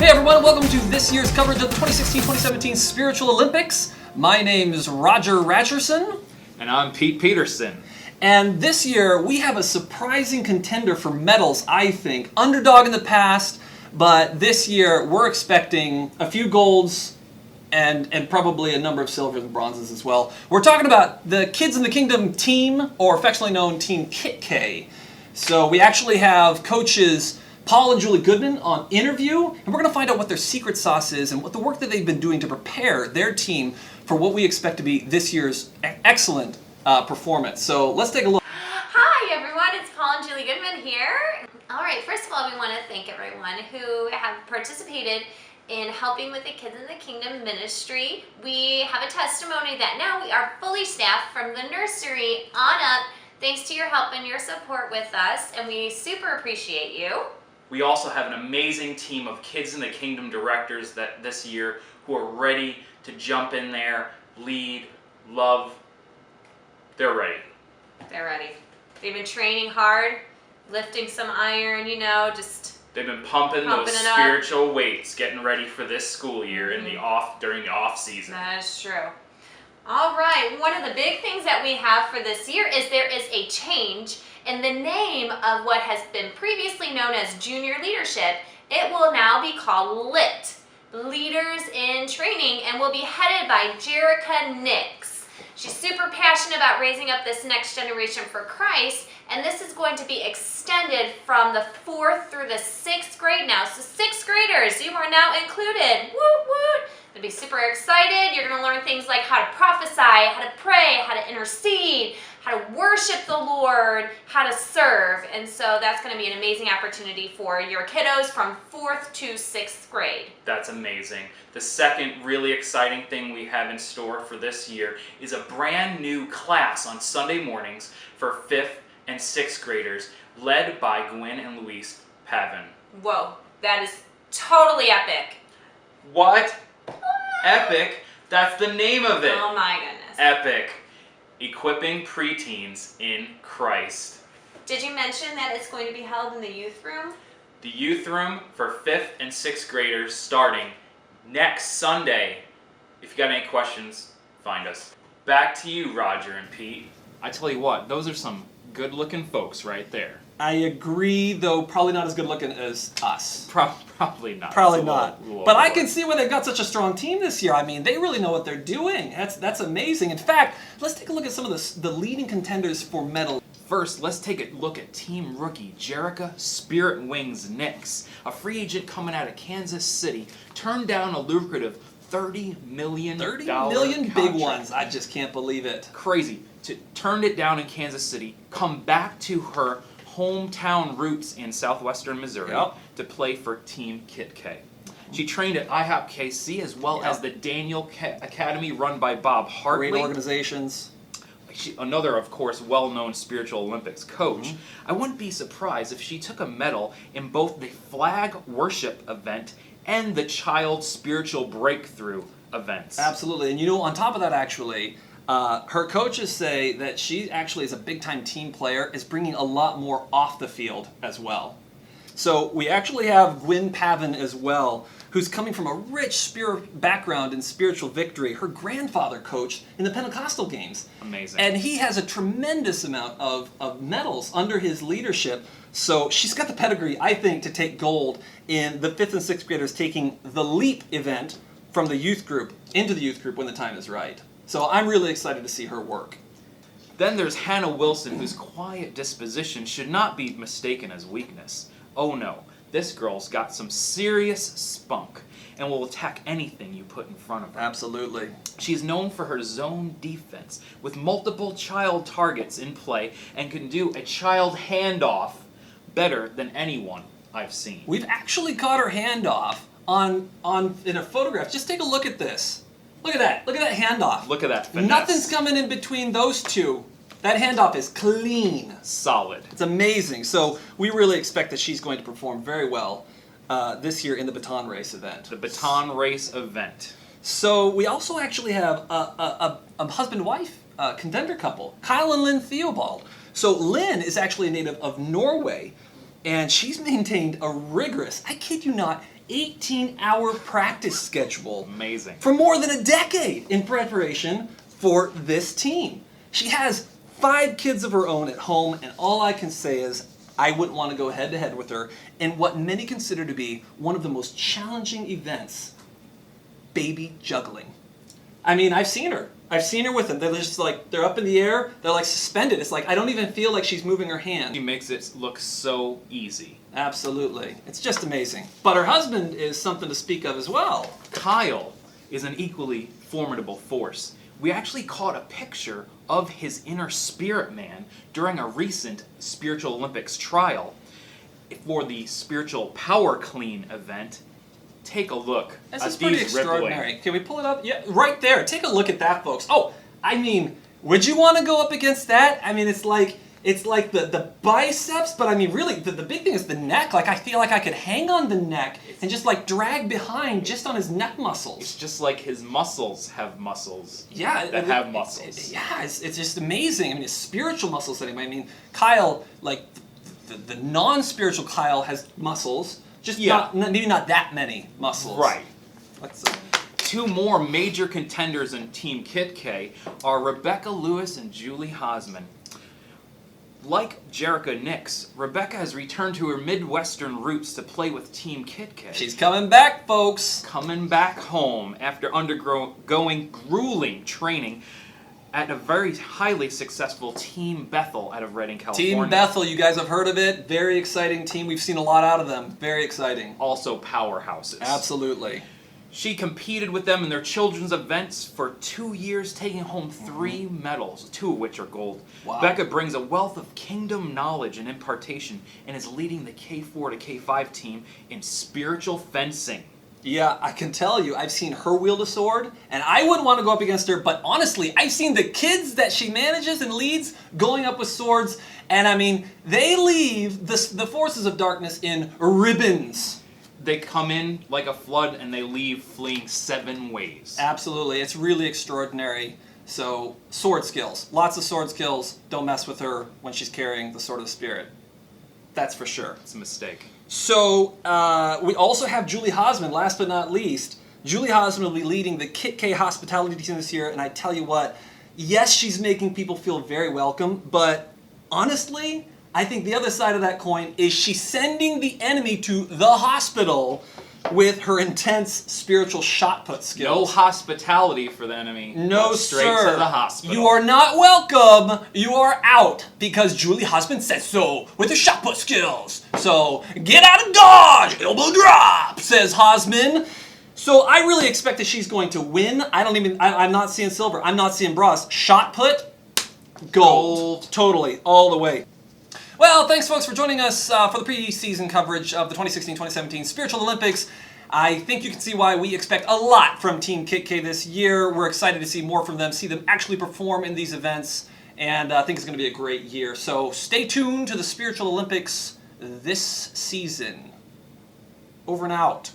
Hey everyone, welcome to this year's coverage of the 2016-2017 Spiritual Olympics. My name is Roger Ratcherson. And I'm Pete Peterson. And this year we have a surprising contender for medals, I think. Underdog in the past, but this year we're expecting a few golds and probably a number of silvers and bronzes as well. We're talking about the Kids in the Kingdom team, or affectionately known Team Kit K. So we actually have coaches Paul and Julie Goodman on interview, and we're going to find out what their secret sauce is and what the work that they've been doing to prepare their team for what we expect to be this year's excellent performance. So let's take a look. Hi everyone, it's Paul and Julie Goodman here. Alright, first of all, we want to thank everyone who have participated in helping with the Kids in the Kingdom ministry. We have a testimony that now we are fully staffed from the nursery on up, thanks to your help and your support with us, and we super appreciate you. We also have an amazing team of Kids in the Kingdom directors that this year who are ready to jump in there, lead, love. They're ready. They're ready. They've been training hard, lifting some iron, They've been pumping those spiritual weights, getting ready for this school year in during the off season. That is true. All right, one of the big things that we have for this year is there is a change in the name of what has been previously known as Junior Leadership. It will now be called LIT, Leaders in Training, and will be headed by Jerica Nix. She's super passionate about raising up this next generation for Christ, and this is going to be extended from the 4th through the 6th grade now. So 6th graders, you are now included. Woot woot! You'll be super excited. You're going to learn things like how to prophesy, how to pray, how to intercede, how to worship the Lord, how to serve. And so that's going to be an amazing opportunity for your kiddos from 4th to 6th grade. That's amazing. The second really exciting thing we have in store for this year is a brand new class on Sunday mornings for 5th and 6th graders, led by Gwen and Luis Pavin. Whoa, that is totally epic. What? Epic? That's the name of it. Oh my goodness. Epic. Equipping preteens in Christ. Did you mention that it's going to be held in the youth room? The youth room for 5th and 6th graders starting next Sunday. If you got any questions, find us. Back to you, Roger and Pete. I tell you what, those are some good-looking folks right there. I agree, though probably not as good looking as us. Probably not. Probably It's not. a little But I overboard. can see why they've got such a strong team this year. I mean, they really know what they're doing. That's amazing. In fact, let's take a look at some of the leading contenders for medal. First, let's take a look at team rookie Jerica Spirit Wings Nix, a free agent coming out of Kansas City, turned down a lucrative $30 million 30 million big contract. ones. I just can't believe it. Crazy. Turned it down in Kansas City, come back to her hometown roots in southwestern Missouri to play for Team Kit K. She trained at IHOP KC as well as the Daniel Academy run by Bob Hartley. Great organizations. Another, of course, well-known Spiritual Olympics coach. I wouldn't be surprised if she took a medal in both the flag worship event and the child spiritual breakthrough events. Absolutely. And on top of that, actually, her coaches say that she actually is a big-time team player, is bringing a lot more off the field as well. So we actually have Gwen Pavin as well, who's coming from a rich background in spiritual victory. Her grandfather coached in the Pentecostal games. Amazing. And he has a tremendous amount of medals under his leadership. So she's got the pedigree, I think, to take gold in the 5th and 6th graders taking the LEAP event from the youth group into the youth group when the time is right. So I'm really excited to see her work. Then there's Hannah Wilson, whose quiet disposition should not be mistaken as weakness. Oh no, this girl's got some serious spunk and will attack anything you put in front of her. Absolutely. She's known for her zone defense with multiple child targets in play and can do a child handoff better than anyone I've seen. We've actually caught her handoff in a photograph. Just take a look at this. Look at that. Look at that handoff. Look at that finesse. Nothing's coming in between those two. That handoff is clean. Solid. It's amazing. So we really expect that she's going to perform very well this year in the baton race event. The baton race event. So we also actually have a husband-wife contender couple, Kyle and Lynn Theobald. So Lynn is actually a native of Norway, and she's maintained a rigorous, I kid you not, 18-hour practice schedule Amazing. for more than a decade in preparation for this team. She has 5 kids of her own at home, and all I can say is I wouldn't want to go head-to-head with her in what many consider to be one of the most challenging events, baby juggling. I mean, I've seen her with them. They're just like, they're up in the air, they're like suspended. It's like, I don't even feel like she's moving her hand. She makes it look so easy. Absolutely. It's just amazing. But her husband is something to speak of as well. Kyle is an equally formidable force. We actually caught a picture of his inner spirit man during a recent Spiritual Olympics trial for the Spiritual Power Clean event. Take a look This at is pretty these rippling. extraordinary. Can we pull it up? Yeah, right there. Take a look at that, folks. Oh, I mean, would you want to go up against that? I mean, it's like the biceps, but I mean, really, the big thing is the neck. Like, I feel like I could hang on the neck and just like drag behind just on his neck muscles. It's just like his muscles have muscles. Yeah, that have muscles. Yeah, it's just amazing. I mean, his spiritual muscles anyway. I mean, Kyle, like the non-spiritual Kyle has muscles, just maybe not that many muscles. Right. Let's. 2 more major contenders in Team Kit K are Rebecca Lewis and Julie Hosman. Like Jerica Nix, Rebecca has returned to her Midwestern roots to play with Team Kit K. She's coming back, folks. Coming back home after undergoing grueling training at a very highly successful Team Bethel out of Redding, California. Team Bethel, you guys have heard of it. Very exciting team. We've seen a lot out of them. Very exciting. Also powerhouses. Absolutely. She competed with them in their children's events for 2 years, taking home 3 medals, 2 of which are gold. Wow. Becca brings a wealth of kingdom knowledge and impartation and is leading the K4 to K5 team in spiritual fencing. Yeah, I can tell you, I've seen her wield a sword, and I wouldn't want to go up against her, but honestly, I've seen the kids that she manages and leads going up with swords, and I mean, they leave the forces of darkness in ribbons. They come in like a flood and they leave fleeing 7 ways. Absolutely, it's really extraordinary. So, sword skills. Lots of sword skills. Don't mess with her when she's carrying the Sword of the Spirit. That's for sure. It's a mistake. So, we also have Julie Hosman, last but not least. Julie Hosman will be leading the Kit K hospitality team this year, and I tell you what, yes, she's making people feel very welcome, but honestly, I think the other side of that coin is she's sending the enemy to the hospital with her intense spiritual shot put No skills. hospitality for the enemy. No, Straight sir. to the hospital. You are not welcome. You are out because Julie Hosman says so with her shot put skills. So get out of dodge, elbow drop, says Hosman. So I really expect that she's going to win. I'm not seeing silver. I'm not seeing bronze. Shot put, gold. Totally, all the way. Well, thanks, folks, for joining us for the pre-season coverage of the 2016-2017 Spiritual Olympics. I think you can see why we expect a lot from Team Kit K this year. We're excited to see more from them, see them actually perform in these events, and I think it's going to be a great year. So stay tuned to the Spiritual Olympics this season. Over and out.